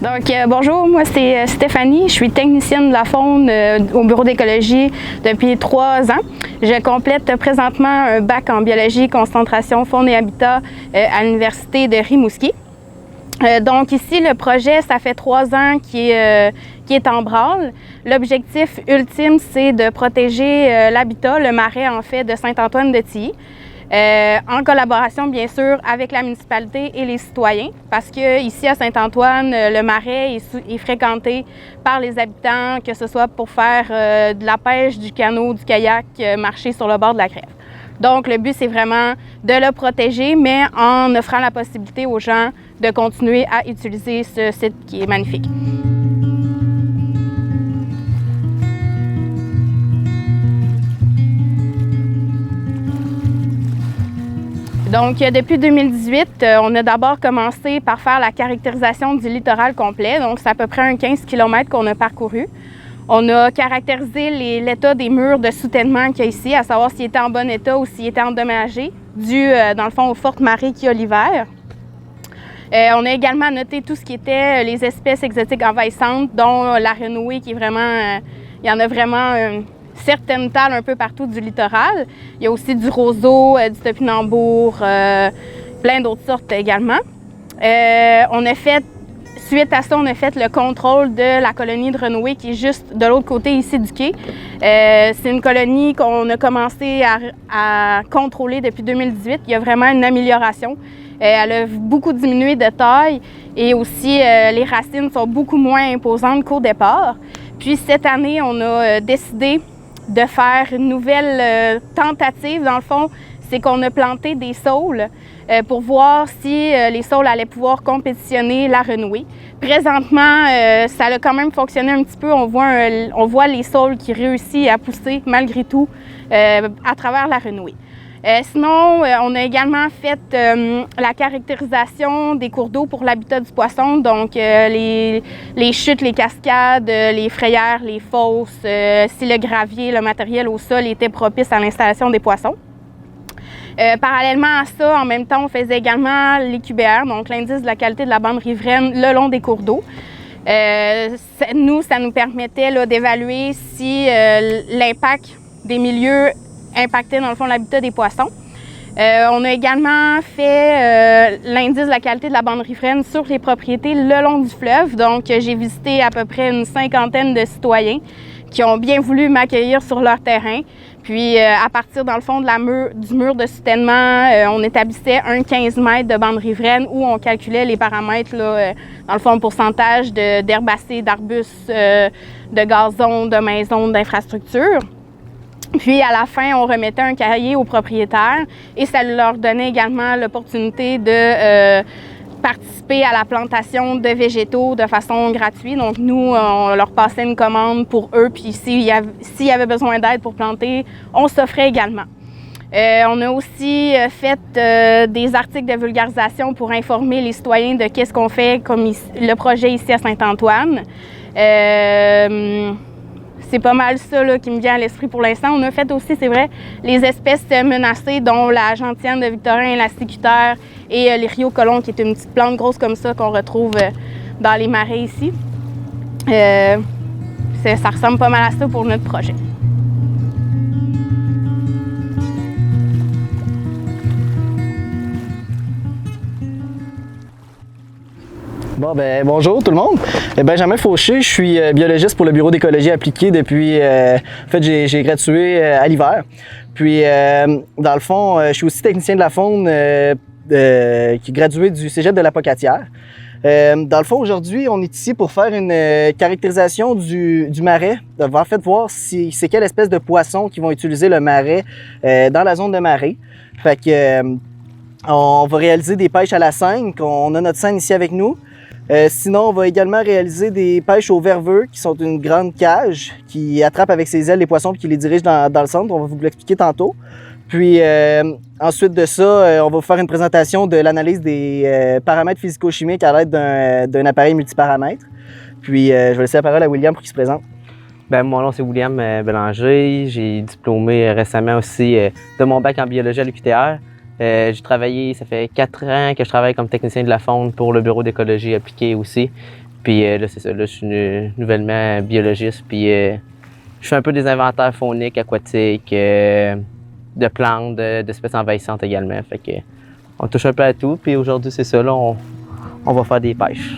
Donc, bonjour, moi c'est Stéphanie, je suis technicienne de la faune au bureau d'écologie depuis 3 ans. Je complète présentement un bac en biologie, concentration, faune et habitat à l'université de Rimouski. Donc ici, le projet, ça fait 3 ans qui est en branle. L'objectif ultime, c'est de protéger l'habitat, le marais en fait, de Saint-Antoine-de-Tilly. En collaboration bien sûr avec la municipalité et les citoyens, parce que ici à Saint-Antoine, le marais est fréquenté par les habitants, que ce soit pour faire de la pêche, du canot, du kayak, marcher sur le bord de la Crève. Donc le but c'est vraiment de le protéger, mais en offrant la possibilité aux gens de continuer à utiliser ce site qui est magnifique. Donc, depuis 2018, on a d'abord commencé par faire la caractérisation du littoral complet. Donc, c'est à peu près un 15 km qu'on a parcouru. On a caractérisé l'état des murs de soutènement qu'il y a ici, à savoir s'ils étaient en bon état ou s'ils étaient endommagés, dû, dans le fond, aux fortes marées qu'il y a l'hiver. On a également noté tout ce qui était les espèces exotiques envahissantes, dont la renouée, qui est vraiment... il y en a vraiment... certaines tales un peu partout du littoral. Il y a aussi du roseau, du topinambour, plein d'autres sortes également. Suite à ça, on a fait le contrôle de la colonie de renouée qui est juste de l'autre côté ici du quai. C'est une colonie qu'on a commencé à contrôler depuis 2018. Il y a vraiment une amélioration. Elle a beaucoup diminué de taille et aussi les racines sont beaucoup moins imposantes qu'au départ. Puis cette année, on a décidé de faire une nouvelle tentative. Dans le fond, c'est qu'on a planté des saules pour voir si les saules allaient pouvoir compétitionner la renouée. Présentement, ça a quand même fonctionné un petit peu. On voit les saules qui réussissent à pousser malgré tout à travers la renouée. Sinon, on a également fait la caractérisation des cours d'eau pour l'habitat du poisson, donc les chutes, les cascades, les frayères, les fosses, si le gravier, le matériel au sol était propice à l'installation des poissons. Parallèlement à ça, en même temps, on faisait également l'IQBR, donc l'indice de la qualité de la bande riveraine le long des cours d'eau. Ça nous permettait d'évaluer si l'impact des milieux impactait dans le fond l'habitat des poissons. On a également fait l'indice de la qualité de la bande riveraine sur les propriétés le long du fleuve. Donc, j'ai visité à peu près une 50aine de citoyens qui ont bien voulu m'accueillir sur leur terrain. Puis, à partir, dans le fond, du mur de soutènement, on établissait un 15 mètres de bande riveraine où on calculait les paramètres, là, dans le fond, pourcentage d'herbacées, d'arbustes, de gazon, de maisons, d'infrastructures. Puis, à la fin, on remettait un cahier aux propriétaires et ça leur donnait également l'opportunité de participer à la plantation de végétaux de façon gratuite. Donc, nous, on leur passait une commande pour eux, puis s'il y avait besoin d'aide pour planter, on s'offrait également. On a aussi fait des articles de vulgarisation pour informer les citoyens de qu'est-ce qu'on fait comme le projet ici à Saint-Antoine. C'est pas mal ça là, qui me vient à l'esprit pour l'instant. On a fait aussi, c'est vrai, les espèces menacées, dont la gentiane de Victorin, la sécutaire et l'Iriocolon, qui est une petite plante grosse comme ça qu'on retrouve dans les marais ici. Ça ressemble pas mal à ça pour notre projet. Bon, bonjour tout le monde. Benjamin Fauché, je suis biologiste pour le bureau d'écologie appliquée depuis... en fait, j'ai gradué à l'hiver. Puis, dans le fond, je suis aussi technicien de la faune qui est gradué du cégep de la Pocatière. Dans le fond, aujourd'hui, on est ici pour faire une caractérisation du marais. En fait, voir si c'est quelle espèce de poissons qui vont utiliser le marais dans la zone de marée. Fait que on va réaliser des pêches à la seine. On a notre seine ici avec nous. Sinon, on va également réaliser des pêches au verveux, qui sont une grande cage qui attrape avec ses ailes les poissons et qui les dirige dans le centre. On va vous l'expliquer tantôt. Puis ensuite de ça, on va vous faire une présentation de l'analyse des paramètres physico-chimiques à l'aide d'un appareil multiparamètres. Puis je vais laisser la parole à William pour qu'il se présente. Mon nom c'est William Bélanger. J'ai diplômé récemment aussi de mon bac en biologie à l'UQTR. J'ai travaillé, ça fait 4 ans que je travaille comme technicien de la faune pour le bureau d'écologie appliquée aussi. Puis là, c'est ça, là, je suis nouvellement biologiste, puis je fais un peu des inventaires fauniques, aquatiques, de plantes, d'espèces envahissantes également. Fait que on touche un peu à tout, puis aujourd'hui, c'est ça, là, on va faire des pêches.